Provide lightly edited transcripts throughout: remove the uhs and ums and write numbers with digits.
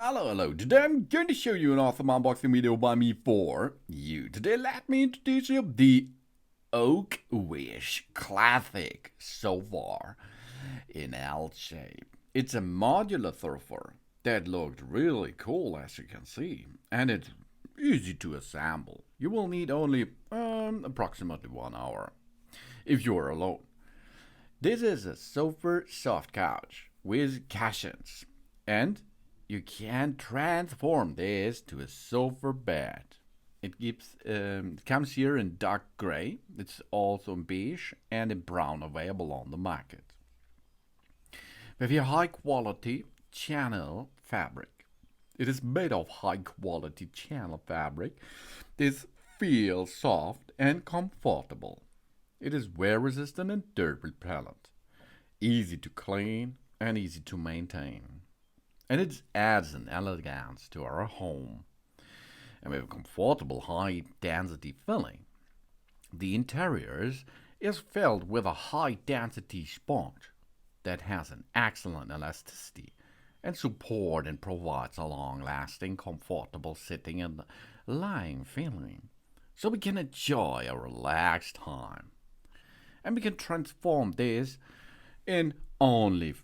Hello. Today I'm going to show you an awesome unboxing video by me for you. Today let me introduce you the Okwish Classic sofa in L shape. It's a modular sofa that looked really cool, as you can see, and it's easy to assemble. You will need only approximately 1 hour if you are alone. This is a sofa soft couch with cushions, and you can transform this to a sofa bed. It comes here in dark gray. It's also in beige and in brown, available on the market. We have here high quality chenille fabric. It is made of high quality chenille fabric. This feels soft and comfortable. It is wear resistant and dirt repellent. Easy to clean and easy to maintain. And it adds an elegance to our home. And we have a comfortable high density filling. The interior is filled with a high density sponge that has an excellent elasticity and support and provides a long lasting comfortable sitting and lying feeling. So we can enjoy a relaxed time. And we can transform this in only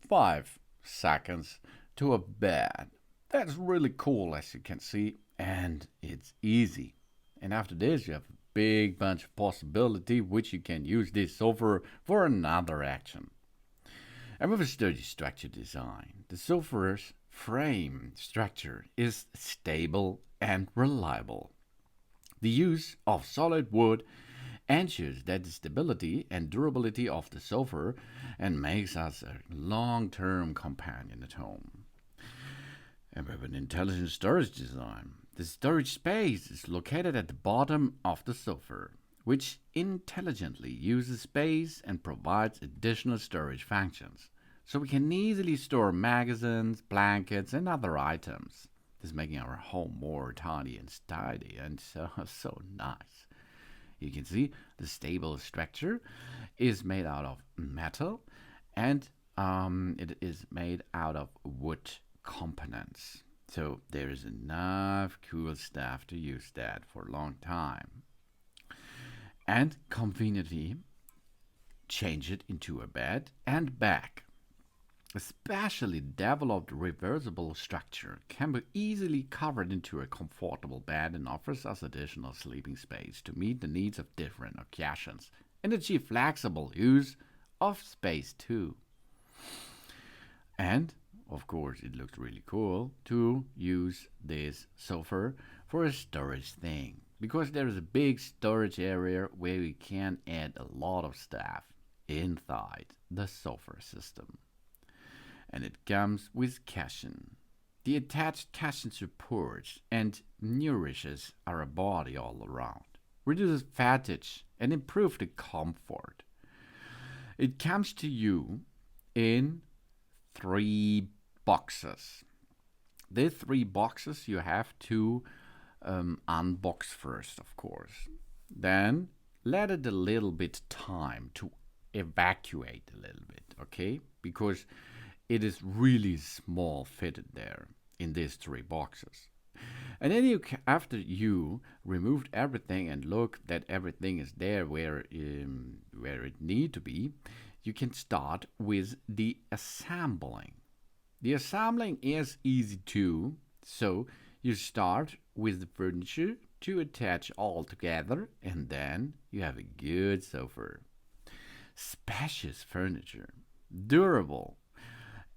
5 seconds to a bed. That's really cool, as you can see, and it's easy. And after this, you have a big bunch of possibility which you can use this sofa for another action. And with a sturdy structure design, the sofa's frame structure is stable and reliable. The use of solid wood ensures that the stability and durability of the sofa and makes us a long-term companion at home. And we have an intelligent storage design. The storage space is located at the bottom of the sofa, which intelligently uses space and provides additional storage functions. So we can easily store magazines, blankets, and other items. This making our home more tidy and tidy and so nice. You can see the stable structure is made out of metal and it is made out of wood components. So there is enough cool stuff to use that for a long time. And conveniently change it into a bed and back. A specially developed reversible structure can be easily covered into a comfortable bed and offers us additional sleeping space to meet the needs of different occasions and achieve flexible use of space too. And of course, it looks really cool to use this sofa for a storage thing because there is a big storage area where we can add a lot of stuff inside the sofa system. And it comes with cushion. The attached cushion supports and nourishes our body all around, reduces fatigue, and improves the comfort. It comes to you in 3 boxes. These 3 boxes you have to unbox first, of course. Then let it a little bit time to evacuate a little bit, okay? Because it is really small fitted there in these 3 boxes. And then after you removed everything and look that everything is there where it need to be, you can start with the assembling. The assembling is easy too, so you start with the furniture to attach all together, and then you have a good sofa. Spacious furniture, durable,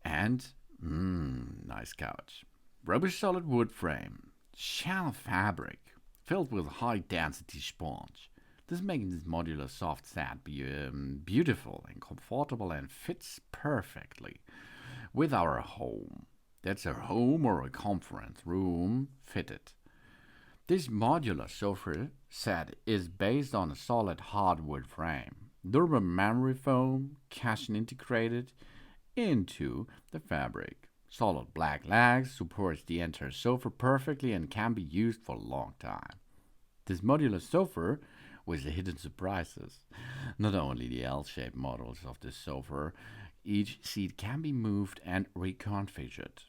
and nice couch. Robust solid wood frame, chenille fabric, filled with high density sponge. This making this modular soft set beautiful and comfortable and fits perfectly with our home. That's a home or a conference room fitted. This modular sofa set is based on a solid hardwood frame, durable memory foam, cushion integrated into the fabric. Solid black legs supports the entire sofa perfectly and can be used for a long time. This modular sofa with the hidden surprises. Not only the L-shaped models of the sofa, each seat can be moved and reconfigured.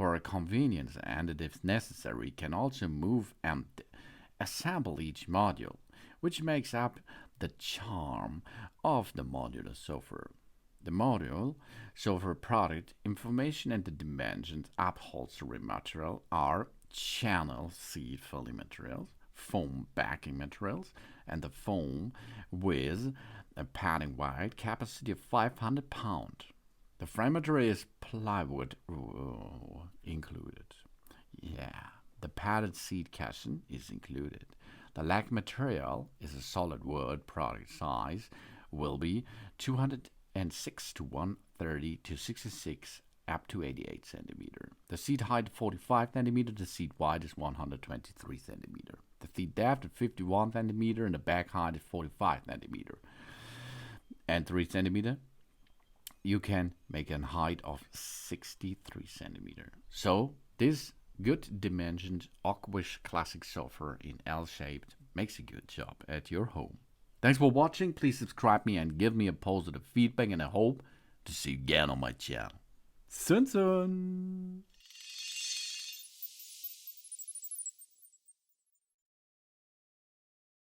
for convenience, and if necessary can also move and assemble each module, which makes up the charm of the modular software. The module software product information and the dimensions upholstery material are channel seat filling materials, foam backing materials, and the foam with a padding wide capacity of 500 pounds. The frame material is plywood included. Yeah, the padded seat cushion is included. The leg material is a solid wood. Product size will be 206 to 130 to 66 up to 88 centimeter. The seat height 45 centimeter. The seat width is 123 centimeter. The seat depth is 51 centimeter, and the back height is 45 centimeter and 3 centimeter. You can make a height of 63 centimeter. So this good dimensioned okwish classic sofa in L-shaped makes a good job at your home. Thanks for watching. Please subscribe me and give me a positive feedback, and I hope to see you again on my channel. Soon.